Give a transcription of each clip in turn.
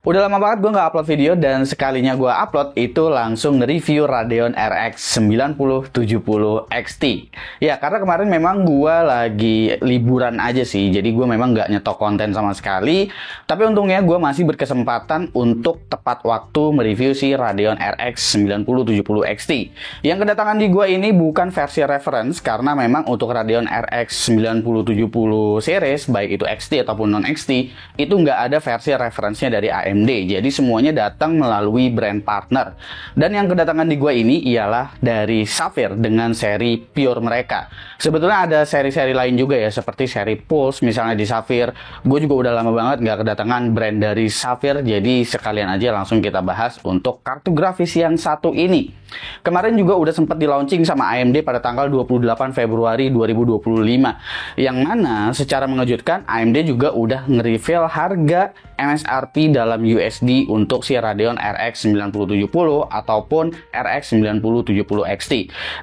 Udah lama banget gue nggak upload video dan sekalinya gue upload itu langsung nge-review Radeon RX 9070 XT. Ya karena kemarin memang gue lagi liburan aja sih, jadi gue memang nggak nyetok konten sama sekali. Tapi untungnya gue masih berkesempatan untuk tepat waktu mereview si Radeon RX 9070 XT. Yang kedatangan di gue ini bukan versi reference karena memang untuk Radeon RX 9070 series baik itu XT ataupun non XT itu nggak ada versi referensinya dari AMD. Jadi semuanya datang melalui brand partner. Dan yang kedatangan di gua ini ialah dari Sapphire dengan seri Pure mereka. Sebetulnya ada seri-seri lain juga ya, seperti seri Pulse misalnya di Sapphire. Gue juga udah lama banget nggak kedatangan brand dari Sapphire, jadi sekalian aja langsung kita bahas untuk kartu grafis yang satu ini. Kemarin juga udah sempat di launching sama AMD pada tanggal 28 Februari 2025. Yang mana secara mengejutkan AMD juga udah nge-reveal harga MSRP dalam USD untuk si Radeon RX 9070 ataupun RX 9070 XT.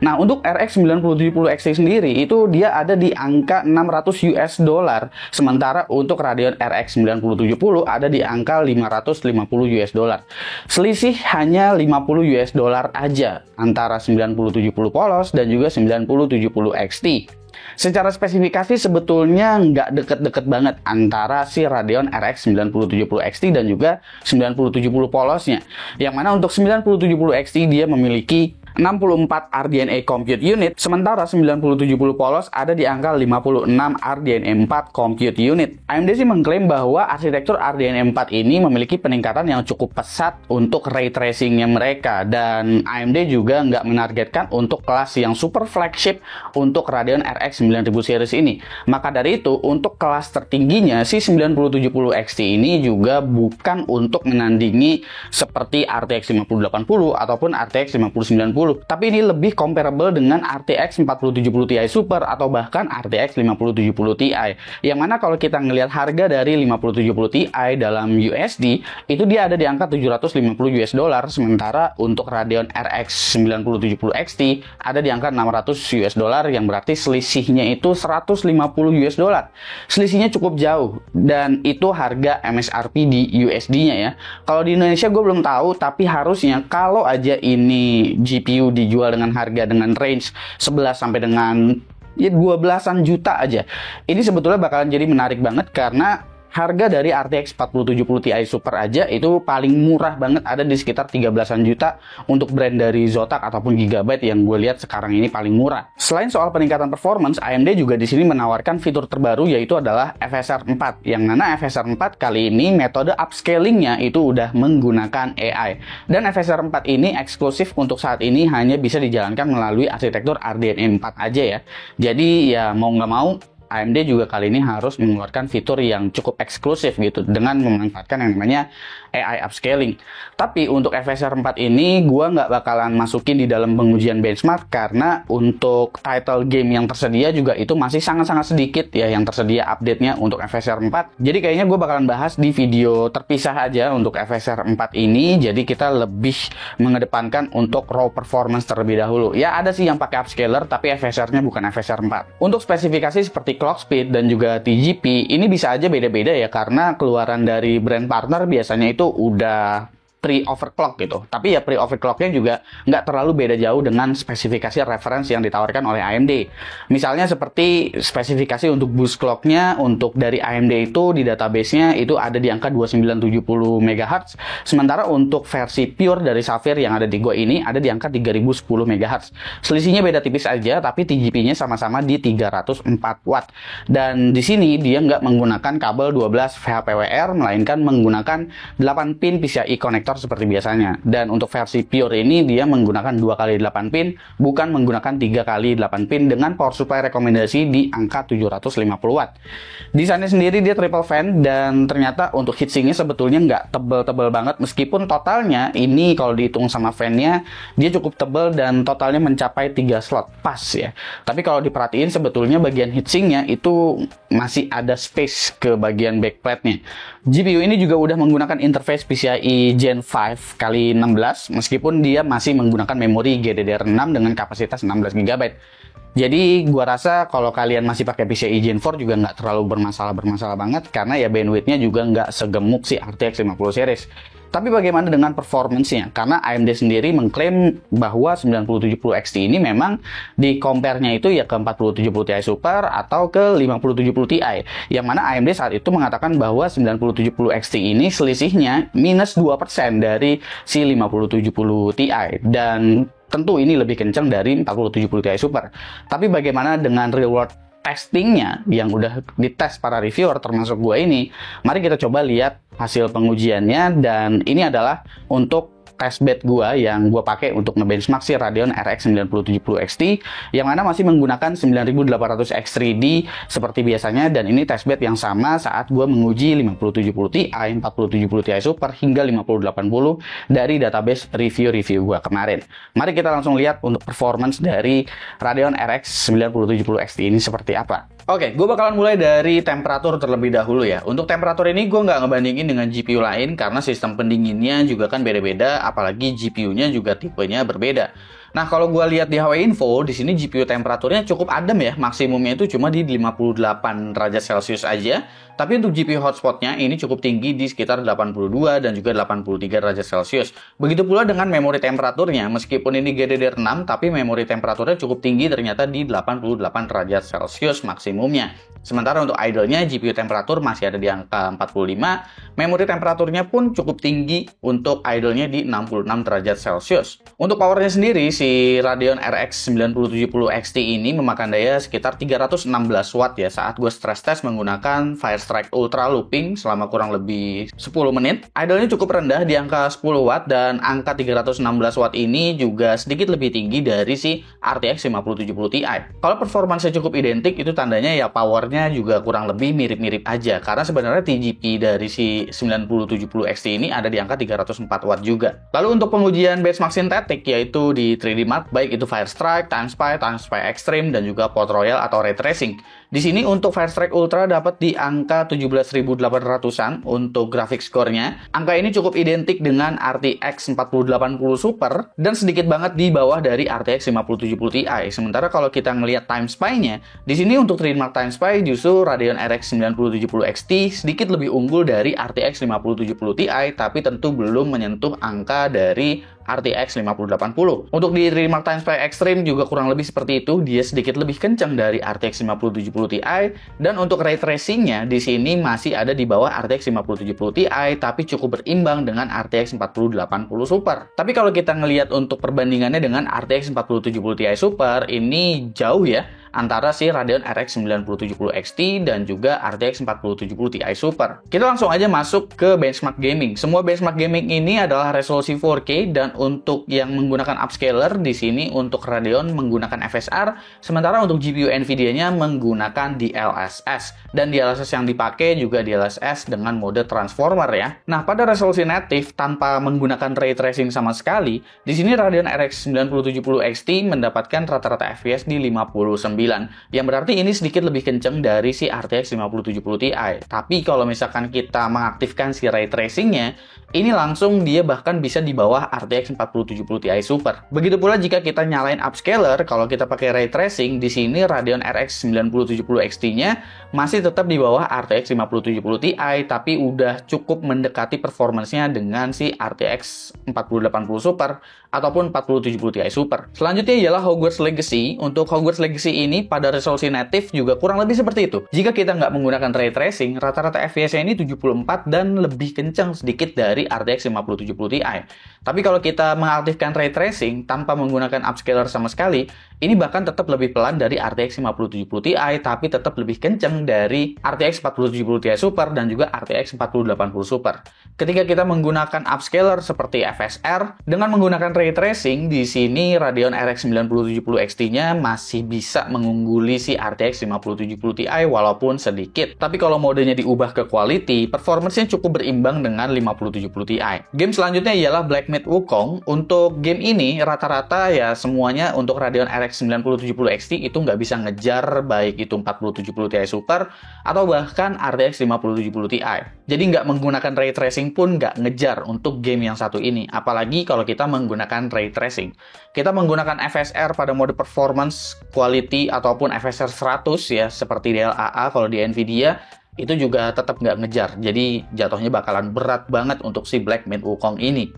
Nah, untuk RX 9070 XT sendiri itu dia ada di angka 600 US dollar, sementara untuk Radeon RX 9070 ada di angka 550 US dollar. Selisih hanya 50 US dollar aja antara 9070 polos dan juga 9070 XT. Secara spesifikasi sebetulnya nggak deket-deket banget antara si Radeon RX 9070 XT dan juga 9070 polosnya. Yang mana untuk 9070 XT dia memiliki 64 RDNA Compute Unit, sementara 9070 polos ada di angka 56 RDNA 4 Compute Unit. AMD sih mengklaim bahwa arsitektur RDNA 4 ini memiliki peningkatan yang cukup pesat untuk ray tracingnya mereka, dan AMD juga nggak menargetkan untuk kelas yang super flagship untuk Radeon RX 9000 series ini. Maka dari itu, untuk kelas tertingginya si 9070 XT ini juga bukan untuk menandingi seperti RTX 5080 ataupun RTX 5090. Tapi ini lebih comparable dengan RTX 4070 Ti Super atau bahkan RTX 5070 Ti. Yang mana kalau kita ngelihat harga dari 5070 Ti dalam USD itu dia ada di angka 750 US dollar, sementara untuk Radeon RX 9070 XT ada di angka 600 US dollar, yang berarti selisihnya itu 150 US dollar. Selisihnya cukup jauh, dan itu harga MSRP di USD-nya ya. Kalau di Indonesia gue belum tahu, tapi harusnya kalau aja ini GPU dijual dengan harga dengan range 11 sampai dengan 12-an juta aja, ini sebetulnya bakalan jadi menarik banget karena harga dari RTX 4070 Ti Super aja itu paling murah banget, ada di sekitar 13-an juta untuk brand dari Zotac ataupun Gigabyte yang gue lihat sekarang ini paling murah. Selain soal peningkatan performance, AMD juga di sini menawarkan fitur terbaru yaitu adalah FSR 4, yang mana FSR 4 kali ini metode upscalingnya itu udah menggunakan AI. Dan FSR 4 ini eksklusif untuk saat ini hanya bisa dijalankan melalui arsitektur RDNA 4 aja ya. Jadi ya mau nggak mau AMD juga kali ini harus mengeluarkan fitur yang cukup eksklusif gitu dengan memanfaatkan yang namanya AI upscaling. Tapi untuk FSR 4 ini gue nggak bakalan masukin di dalam pengujian benchmark karena untuk title game yang tersedia juga itu masih sangat-sangat sedikit ya yang tersedia update-nya untuk FSR 4. Jadi kayaknya gue bakalan bahas di video terpisah aja untuk FSR 4 ini. Jadi kita lebih mengedepankan untuk raw performance terlebih dahulu. Ya ada sih yang pakai upscaler tapi FSR-nya bukan FSR 4. Untuk spesifikasi seperti clock speed dan juga TGP ini bisa aja beda-beda ya, karena keluaran dari brand partner biasanya itu udah pre-overclock gitu. Tapi ya pre-overclocknya juga nggak terlalu beda jauh dengan spesifikasi referensi yang ditawarkan oleh AMD. Misalnya seperti spesifikasi untuk boost clocknya untuk dari AMD itu di database-nya itu ada di angka 2970 MHz. Sementara untuk versi pure dari Sapphire yang ada di gua ini ada di angka 3010 MHz. Selisihnya beda tipis aja, tapi TGP-nya sama-sama di 304 watt. Dan di sini dia nggak menggunakan kabel 12 VHPWR, melainkan menggunakan 8 pin PCIe connector seperti biasanya. Dan untuk versi pure ini dia menggunakan 2x8 pin, bukan menggunakan 3x8 pin dengan power supply rekomendasi di angka 750 watt. Desainnya sendiri dia triple fan, dan ternyata untuk heatsinknya sebetulnya nggak tebel-tebel banget, meskipun totalnya ini kalau dihitung sama fan-nya dia cukup tebel dan totalnya mencapai 3 slot pas ya. Tapi kalau diperhatiin sebetulnya bagian heatsinknya itu masih ada space ke bagian backplate-nya. GPU ini juga udah menggunakan interface PCIe Gen 5x16 meskipun dia masih menggunakan memori GDDR6 dengan kapasitas 16 GB. Jadi gua rasa kalau kalian masih pakai PCIe Gen 4 juga nggak terlalu bermasalah banget, karena ya bandwidth-nya juga nggak segemuk si RTX 50 series. Tapi bagaimana dengan performance-nya? Karena AMD sendiri mengklaim bahwa 9070 XT ini memang di compare-nya itu ya ke 4070 Ti Super atau ke 5070 Ti. Yang mana AMD saat itu mengatakan bahwa 9070 XT ini selisihnya minus 2% dari si 5070 Ti. Dan tentu ini lebih kencang dari 4070 Ti Super. Tapi bagaimana dengan real world testingnya yang udah dites para reviewer termasuk gue ini? Mari kita coba lihat hasil pengujiannya, dan ini adalah untuk testbed gua yang gua pakai untuk ngebenchmark si Radeon RX 9070 XT yang mana masih menggunakan 9800 X3D seperti biasanya, dan ini testbed yang sama saat gua menguji 5070 Ti, 4070 Ti Super hingga 5080 dari database review gua kemarin. Mari kita langsung lihat untuk performance dari Radeon RX 9070 XT ini seperti apa. Oke, gue bakalan mulai dari temperatur terlebih dahulu ya. Untuk temperatur ini gue nggak ngebandingin dengan GPU lain karena sistem pendinginnya juga kan beda-beda, apalagi GPU-nya juga tipenya berbeda. Nah, kalau gue lihat di HW Info, di sini GPU temperaturnya cukup adem ya. Maksimumnya itu cuma di 58 derajat Celcius aja. Tapi untuk GPU hotspotnya ini cukup tinggi di sekitar 82 dan juga 83 derajat Celcius. Begitu pula dengan memori temperaturnya. Meskipun ini GDDR6, tapi memori temperaturnya cukup tinggi ternyata di 88 derajat Celcius maksimumnya. Sementara untuk idle-nya GPU temperatur masih ada di angka 45, memori temperaturnya pun cukup tinggi untuk idle-nya di 66 derajat Celcius. Untuk powernya sendiri, si Radeon RX 9070 XT ini memakan daya sekitar 316 watt ya saat gue stress test menggunakan Firestrike Ultra Looping selama kurang lebih 10 menit. Idle-nya cukup rendah di angka 10 watt, dan angka 316 watt ini juga sedikit lebih tinggi dari si RTX 5070 Ti. Kalau performanya cukup identik, itu tandanya ya powernya juga kurang lebih mirip-mirip aja, karena sebenarnya TGP dari si 9070 XT ini ada di angka 304 watt juga. Lalu untuk pengujian benchmark sintetik yaitu di 3D Mark, baik itu Firestrike, TimeSpy Extreme, dan juga Port Royal atau Ray Tracing. Di sini untuk Firestrike Ultra dapat di angka 17.800-an untuk grafik score-nya. Angka ini cukup identik dengan RTX 4080 Super dan sedikit banget di bawah dari RTX 5070 Ti. Sementara kalau kita ngelihat TimeSpy-nya, di sini untuk 3D Mark TimeSpy justru Radeon RX 9070 XT sedikit lebih unggul dari RTX 5070 Ti, tapi tentu belum menyentuh angka dari RTX 5080. Untuk di 3D Mark TimeSpy Extreme juga kurang lebih seperti itu, dia sedikit lebih kencang dari RTX 5070 Ti, dan untuk ray tracing-nya di sini masih ada di bawah RTX 5070 Ti, tapi cukup berimbang dengan RTX 4080 Super. Tapi kalau kita ngelihat untuk perbandingannya dengan RTX 4070 Ti Super, ini jauh ya antara si Radeon RX 9070 XT dan juga RTX 4070 Ti Super. Kita langsung aja masuk ke benchmark gaming. Semua benchmark gaming ini adalah resolusi 4K, dan untuk yang menggunakan upscaler di sini untuk Radeon menggunakan FSR, sementara untuk GPU Nvidia-nya menggunakan DLSS. Dan DLSS yang dipakai juga DLSS dengan mode transformer ya. Nah, pada resolusi native tanpa menggunakan ray tracing sama sekali, di sini Radeon RX 9070 XT mendapatkan rata-rata FPS di 59, yang berarti ini sedikit lebih kenceng dari si RTX 5070 Ti. Tapi kalau misalkan kita mengaktifkan si ray tracing-nya, ini langsung dia bahkan bisa di bawah RTX 4070 Ti Super. Begitu pula jika kita nyalain upscaler, kalau kita pakai ray tracing, di sini Radeon RX 9070 XT-nya masih tetap di bawah RTX 5070 Ti, tapi udah cukup mendekati performance-nya dengan si RTX 4080 Super ataupun 4070 Ti Super. Selanjutnya ialah Hogwarts Legacy. Untuk Hogwarts Legacy ini pada resolusi native juga kurang lebih seperti itu. Jika kita nggak menggunakan ray tracing, rata-rata FPS-nya ini 74 dan lebih kencang sedikit dari RTX 5070 Ti. Tapi kalau kita mengaktifkan ray tracing tanpa menggunakan upscaler sama sekali, ini bahkan tetap lebih pelan dari RTX 5070 Ti, tapi tetap lebih kencang dari RTX 4070 Ti Super dan juga RTX 4080 Super. Ketika kita menggunakan upscaler seperti FSR dengan menggunakan ray tracing, di sini Radeon RX 9070 XT-nya masih bisa mengungguli si RTX 5070 Ti walaupun sedikit. Tapi kalau modenya diubah ke quality, performance-nya cukup berimbang dengan 5070 Ti. Game selanjutnya ialah Black Myth Wukong. Untuk game ini rata-rata ya semuanya untuk Radeon RX 9070 XT itu nggak bisa ngejar baik itu 4070 Ti Super atau bahkan RTX 5070 Ti. Jadi nggak menggunakan ray tracing tracing pun nggak ngejar untuk game yang satu ini. Apalagi kalau kita menggunakan ray tracing. Kita menggunakan FSR pada mode performance, quality, ataupun FSR 100 ya, seperti DLAA kalau di Nvidia, itu juga tetap nggak ngejar. Jadi jatuhnya bakalan berat banget untuk si Black Myth Wukong ini.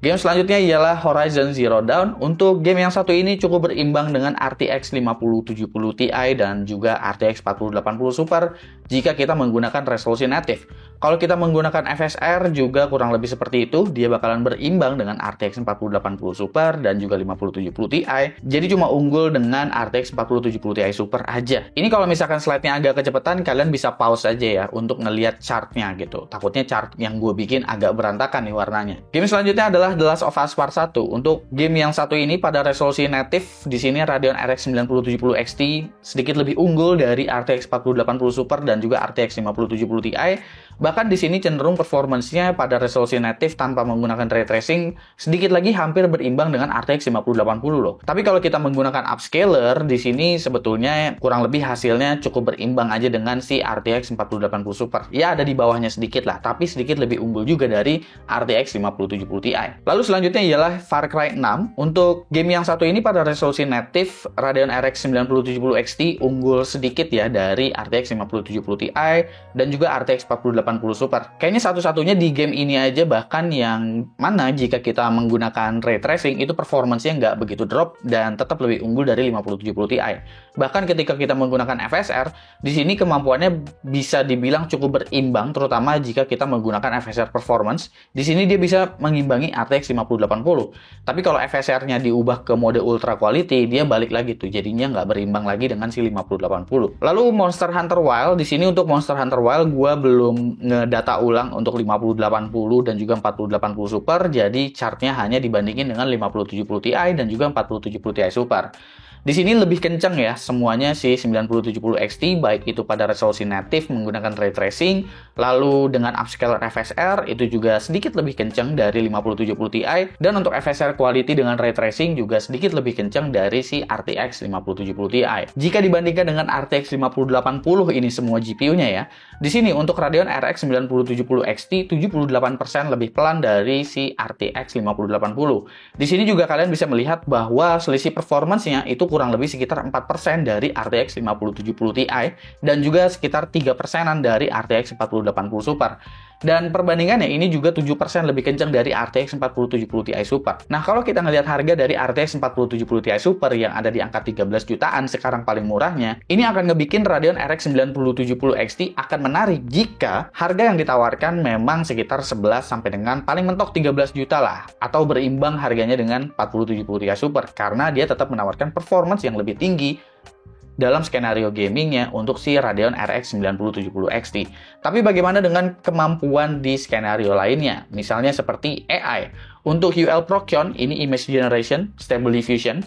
Game selanjutnya ialah Horizon Zero Dawn. Untuk game yang satu ini cukup berimbang dengan RTX 5070 Ti dan juga RTX 4080 Super jika kita menggunakan resolusi native. Kalau kita menggunakan FSR juga kurang lebih seperti itu, dia bakalan berimbang dengan RTX 4080 Super dan juga 5070 Ti. Jadi cuma unggul dengan RTX 4070 Ti Super aja. Ini kalau misalkan slide-nya agak kecepatan, kalian bisa pause aja ya untuk ngelihat chart-nya gitu. Takutnya chart yang gue bikin agak berantakan nih warnanya. Game selanjutnya adalah The Last of Us Part 1. Untuk game yang satu ini pada resolusi native, di sini Radeon RX 9070 XT sedikit lebih unggul dari RTX 4080 Super dan juga RTX 5070 Ti. Bahkan di sini cenderung performance-nya pada resolusi native tanpa menggunakan ray tracing sedikit lagi hampir berimbang dengan RTX 5080 loh. Tapi kalau kita menggunakan upscaler, di sini sebetulnya kurang lebih hasilnya cukup berimbang aja dengan si RTX 4080 Super. Ya ada di bawahnya sedikit lah, tapi sedikit lebih unggul juga dari RTX 5070 Ti. Lalu selanjutnya ialah Far Cry 6. Untuk game yang satu ini pada resolusi native, Radeon RX 9070 XT unggul sedikit ya dari RTX 5070 Ti dan juga RTX 4080 Super. Kayaknya satu-satunya di game ini aja bahkan yang mana jika kita menggunakan ray tracing itu performance-nya nggak begitu drop dan tetap lebih unggul dari 5070 Ti. Bahkan ketika kita menggunakan FSR, di sini kemampuannya bisa dibilang cukup berimbang, terutama jika kita menggunakan FSR performance. Di sini dia bisa mengimbangi RTX 5080. Tapi kalau FSR-nya diubah ke mode ultra quality, dia balik lagi tuh, jadinya nggak berimbang lagi dengan si 5080. Lalu Monster Hunter Wilds, di sini untuk Monster Hunter Wilds gua belum ngedata ulang untuk 5080 dan juga 4080 Super, jadi chartnya hanya dibandingin dengan 5070 Ti dan juga 4070 Ti Super. Di sini lebih kencang ya semuanya si 9070 XT, baik itu pada resolusi native menggunakan ray tracing, lalu dengan upscaler FSR itu juga sedikit lebih kencang dari 5070 Ti, dan untuk FSR quality dengan ray tracing juga sedikit lebih kencang dari si RTX 5070 Ti. Jika dibandingkan dengan RTX 5080 ini semua GPU-nya ya, di sini untuk Radeon RX 9070 XT 78% lebih pelan dari si RTX 5080. Di sini juga kalian bisa melihat bahwa selisih performance-nya itu kurang lebih sekitar 4% dari RTX 5070 Ti dan juga sekitar 3%-an dari RTX 4080 Super. Dan perbandingannya ini juga 7% lebih kencang dari RTX 4070 Ti Super. Nah, kalau kita ngelihat harga dari RTX 4070 Ti Super yang ada di angka 13 jutaan sekarang paling murahnya, ini akan ngebikin Radeon RX 9070 XT akan menarik jika harga yang ditawarkan memang sekitar 11 sampai dengan paling mentok 13 juta lah, atau berimbang harganya dengan 4070 Ti Super karena dia tetap menawarkan performance yang lebih tinggi dalam skenario gamingnya untuk si Radeon RX 9070 XT. Tapi bagaimana dengan kemampuan di skenario lainnya? Misalnya seperti AI. Untuk UL Prokion, ini Image Generation, Stable Diffusion,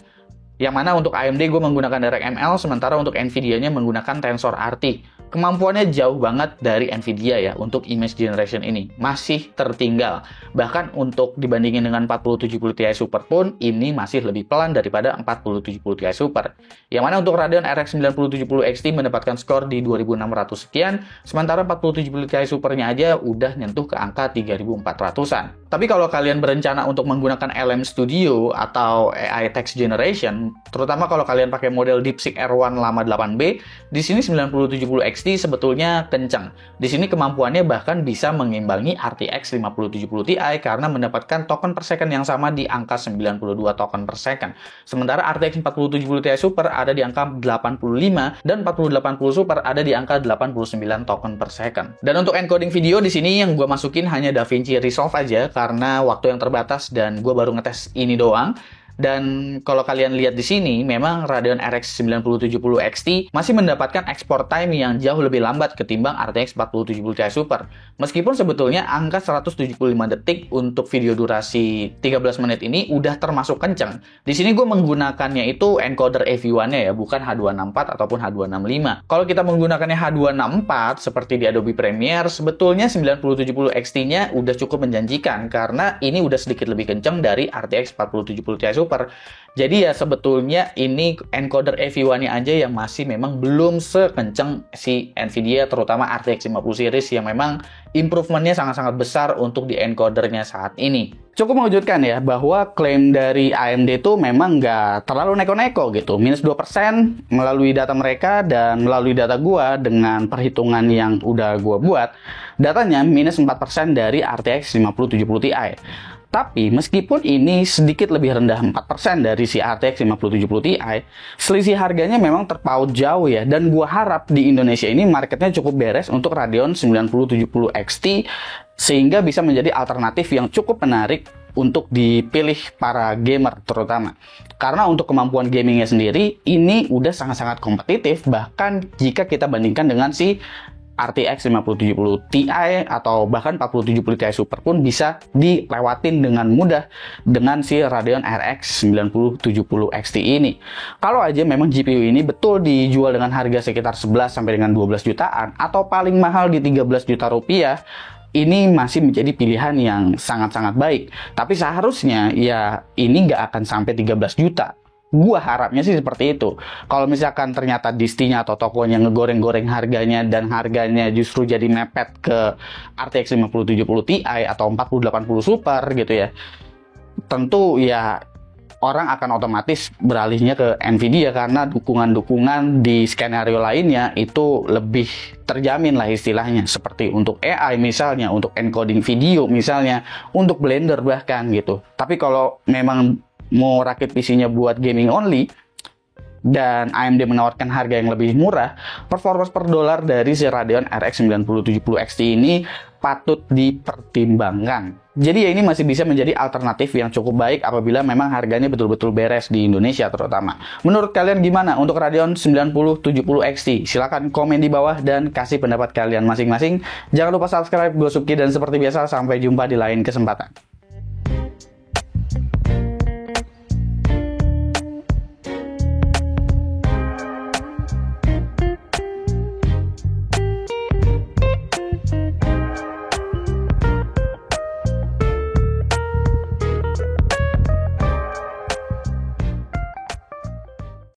yang mana untuk AMD gue menggunakan DirectML, sementara untuk Nvidia-nya menggunakan TensorRT. Kemampuannya jauh banget dari Nvidia ya untuk image generation ini. Masih tertinggal. Bahkan untuk dibandingin dengan 4070 Ti Super pun, ini masih lebih pelan daripada 4070 Ti Super. Yang mana untuk Radeon RX 9070 XT mendapatkan skor di 2600 sekian, sementara 4070 Ti Super-nya aja udah nyentuh ke angka 3400-an. Tapi kalau kalian berencana untuk menggunakan LM Studio atau AI Text Generation, terutama kalau kalian pakai model DeepSeek R1 Llama 8B, di sini 9070 XT sebetulnya kencang. Di sini kemampuannya bahkan bisa mengimbangi RTX 5070 Ti karena mendapatkan token per second yang sama di angka 92 token per second. Sementara RTX 4070 Ti Super ada di angka 85 dan 4080 Super ada di angka 89 token per second. Dan untuk encoding video di sini yang gue masukin hanya DaVinci Resolve aja karena waktu yang terbatas dan gue baru ngetes ini doang. Dan kalau kalian lihat di sini, memang Radeon RX 9070 XT masih mendapatkan export time yang jauh lebih lambat ketimbang RTX 4070 Ti Super. Meskipun sebetulnya angka 175 detik untuk video durasi 13 menit ini udah termasuk kencang. Di sini gue menggunakannya itu encoder AV1-nya ya, bukan H264 ataupun H265. Kalau kita menggunakannya H264 seperti di Adobe Premiere, sebetulnya 9070 XT-nya udah cukup menjanjikan karena ini udah sedikit lebih kencang dari RTX 4070 Ti Super. super. Jadi ya sebetulnya ini encoder AV1-nya aja yang masih memang belum sekenceng si Nvidia, terutama RTX 50 series yang memang improvementnya sangat-sangat besar untuk di encodernya saat ini. Cukup mengejutkan ya, bahwa klaim dari AMD itu memang nggak terlalu neko-neko gitu. Minus 2% melalui data mereka dan melalui data gua dengan perhitungan yang udah gua buat. Datanya minus 4% dari RTX 5070 Ti. Tapi meskipun ini sedikit lebih rendah 4% dari si RTX 5070 Ti, selisih harganya memang terpaut jauh ya. Dan gua harap di Indonesia ini marketnya cukup beres untuk Radeon 9070 XT, sehingga bisa menjadi alternatif yang cukup menarik untuk dipilih para gamer terutama. Karena untuk kemampuan gamingnya sendiri, ini udah sangat-sangat kompetitif, bahkan jika kita bandingkan dengan si RTX 5070 Ti atau bahkan 4070 Ti Super pun bisa dilewatin dengan mudah dengan si Radeon RX 9070 XT ini. Kalau aja memang GPU ini betul dijual dengan harga sekitar 11 sampai dengan 12 jutaan atau paling mahal di 13 juta rupiah, ini masih menjadi pilihan yang sangat-sangat baik. Tapi seharusnya ya ini nggak akan sampai 13 juta. Gua harapnya sih seperti itu. Kalau misalkan ternyata distinya atau tokonya ngegoreng-goreng harganya dan harganya justru jadi mepet ke RTX 5070 Ti atau 4080 Super gitu ya, tentu ya orang akan otomatis beralihnya ke Nvidia karena dukungan-dukungan di skenario lainnya itu lebih terjamin lah istilahnya, seperti untuk AI misalnya, untuk encoding video misalnya, untuk Blender bahkan gitu. Tapi kalau memang mau rakit PC-nya buat gaming only dan AMD menawarkan harga yang lebih murah, performance per dolar dari si Radeon RX 9070 XT ini patut dipertimbangkan. Jadi ya ini masih bisa menjadi alternatif yang cukup baik apabila memang harganya betul-betul beres di Indonesia terutama. Menurut kalian gimana untuk Radeon 9070 XT? Silahkan komen di bawah dan kasih pendapat kalian masing-masing. Jangan lupa subscribe, gue Subki, dan seperti biasa sampai jumpa di lain kesempatan.